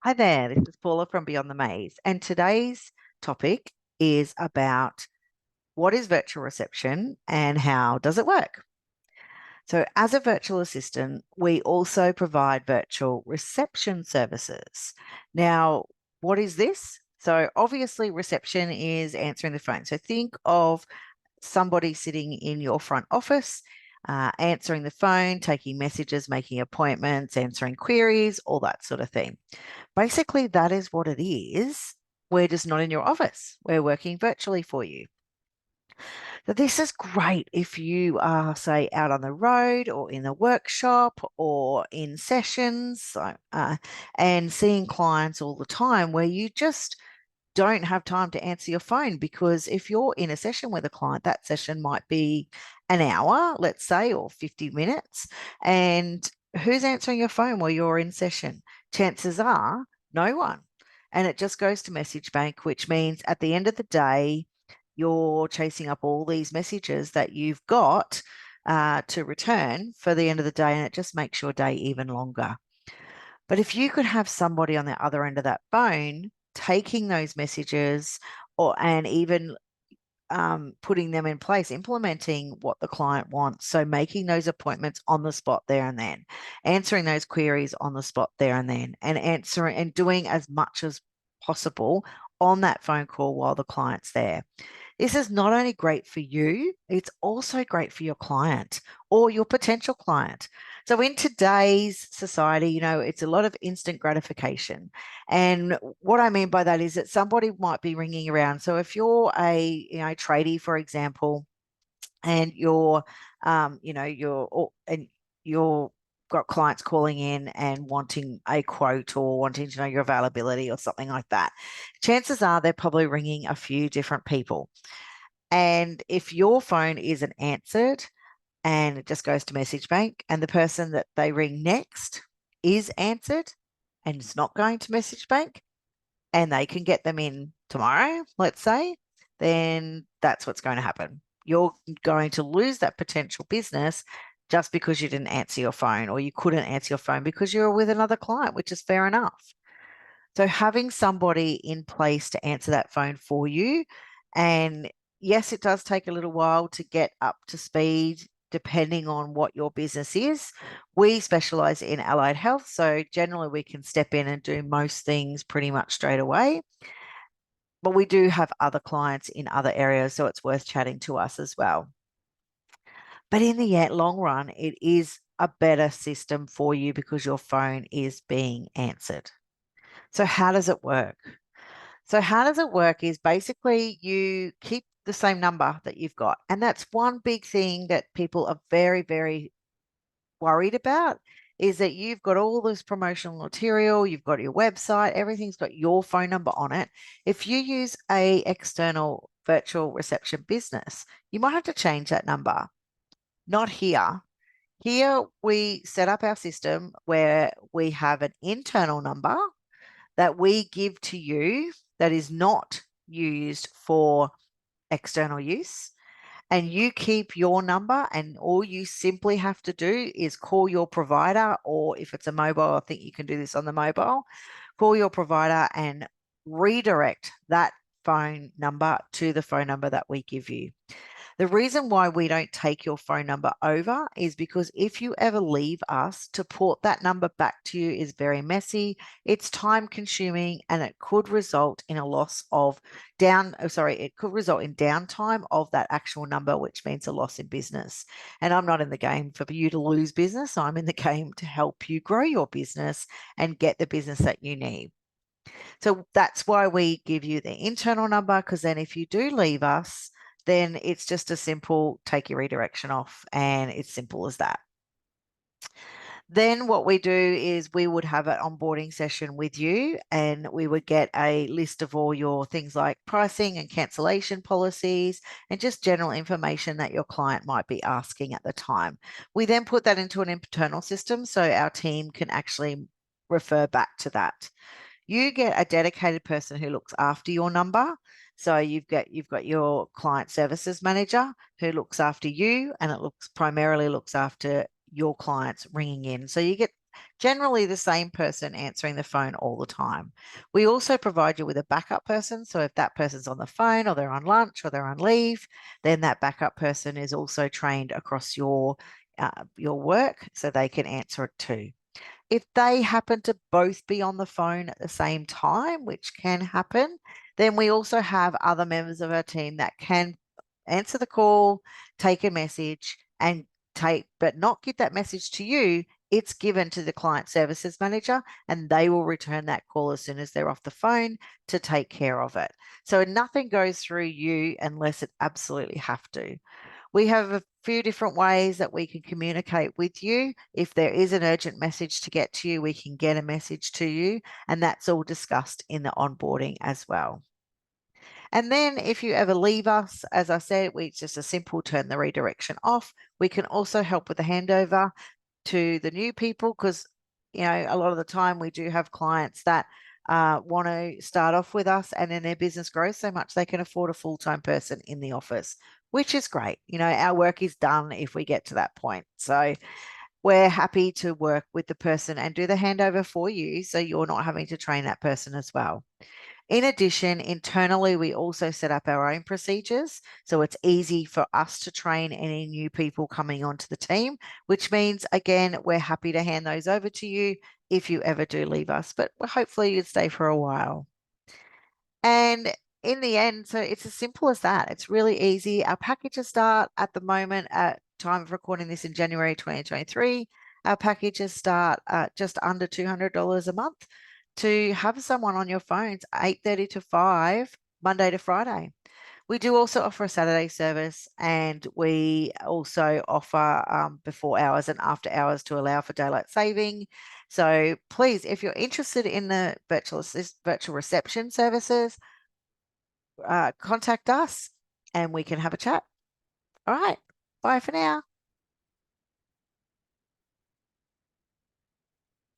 Hi there, this is Paula from Beyond the Maze, and today's topic is about what is virtual reception and how does it work? So, as a virtual assistant, we also provide virtual reception services. Now, what is this? So, obviously, reception is answering the phone. So, think of somebody sitting in your front office, answering the phone, taking messages, making appointments, answering queries, all that sort of thing. Basically, that is what it is. We're just not in your office. We're working virtually for you. So this is great if you are, say, out on the road or in a workshop or in sessions and seeing clients all the time where you just don't have time to answer your phone, because if you're in a session with a client, that session might be an hour, let's say, or 50 minutes. And who's answering your phone while you're in session? Chances are no one. And it just goes to message bank, which means at the end of the day, you're chasing up all these messages that you've got to return for the end of the day, and it just makes your day even longer. But if you could have somebody on the other end of that phone taking those messages and even putting them in place, implementing what the client wants. So making those appointments on the spot there and then, answering those queries on the spot there and then, and answering and doing as much as possible on that phone call while the client's there. This is not only great for you, it's also great for your client or your potential client. So in today's society, it's a lot of instant gratification. And what I mean by that is that somebody might be ringing around. So if you're a, tradie, for example, and you're got clients calling in and wanting a quote or wanting to know your availability or something like that, chances are they're probably ringing a few different people. And if your phone isn't answered and it just goes to message bank, and the person that they ring next is answered and it's not going to message bank, and they can get them in tomorrow, let's say, then that's what's going to happen. You're going to lose that potential business just because you didn't answer your phone, or you couldn't answer your phone because you were with another client, which is fair enough. So having somebody in place to answer that phone for you, and yes, it does take a little while to get up to speed depending on what your business is. We specialize in allied health, so generally we can step in and do most things pretty much straight away. But we do have other clients in other areas, so it's worth chatting to us as well. But in the long run, it is a better system for you because your phone is being answered. So how does it work? So how does it work is basically you keep the same number that you've got. And that's one big thing that people are very, very worried about, is that you've got all this promotional material, you've got your website, everything's got your phone number on it. If you use a external virtual reception business, you might have to change that number. Not here. Here we set up our system where we have an internal number that we give to you that is not used for external use. And you keep your number, and all you simply have to do is call your provider, or if it's a mobile, I think you can do this on the mobile, call your provider and redirect that phone number to the phone number that we give you. The reason why we don't take your phone number over is because if you ever leave us, to port that number back to you is very messy. It's time consuming, and it could result in a loss of it could result in downtime of that actual number, which means a loss in business. And I'm not in the game for you to lose business. I'm in the game to help you grow your business and get the business that you need. So that's why we give you the internal number, because then if you do leave us, then it's just a simple take your redirection off, and it's simple as that. Then what we do is we would have an onboarding session with you, and we would get a list of all your things like pricing and cancellation policies and just general information that your client might be asking at the time. We then put that into an internal system so our team can actually refer back to that. You get a dedicated person who looks after your number. So you've got your client services manager who looks after you, and it primarily looks after your clients ringing in. So you get generally the same person answering the phone all the time. We also provide you with a backup person. So if that person's on the phone or they're on lunch or they're on leave, then that backup person is also trained across your work so they can answer it too. If they happen to both be on the phone at the same time, which can happen, then we also have other members of our team that can answer the call, take a message, and but not give that message to you. It's given to the client services manager, and they will return that call as soon as they're off the phone to take care of it. So nothing goes through you unless it absolutely have to. We have a few different ways that we can communicate with you. If there is an urgent message to get to you, we can get a message to you, and that's all discussed in the onboarding as well. And then if you ever leave us, as I said, it's just a simple turn the redirection off. We can also help with the handover to the new people because, a lot of the time we do have clients that want to start off with us, and then their business grows so much they can afford a full-time person in the office, which is great. Our work is done if we get to that point. So we're happy to work with the person and do the handover for you so you're not having to train that person as well. In addition, internally, we also set up our own procedures. So it's easy for us to train any new people coming onto the team, which means, again, we're happy to hand those over to you if you ever do leave us, but hopefully you'd stay for a while. And in the end, so it's as simple as that. It's really easy. Our packages start at the moment at time of recording this in January 2023. Our packages start at just under $200 a month to have someone on your phones 8:30 to 5, Monday to Friday. We do also offer a Saturday service, and we also offer before hours and after hours to allow for daylight saving. So please, if you're interested in the virtual reception services, contact us and we can have a chat. All right. Bye for now.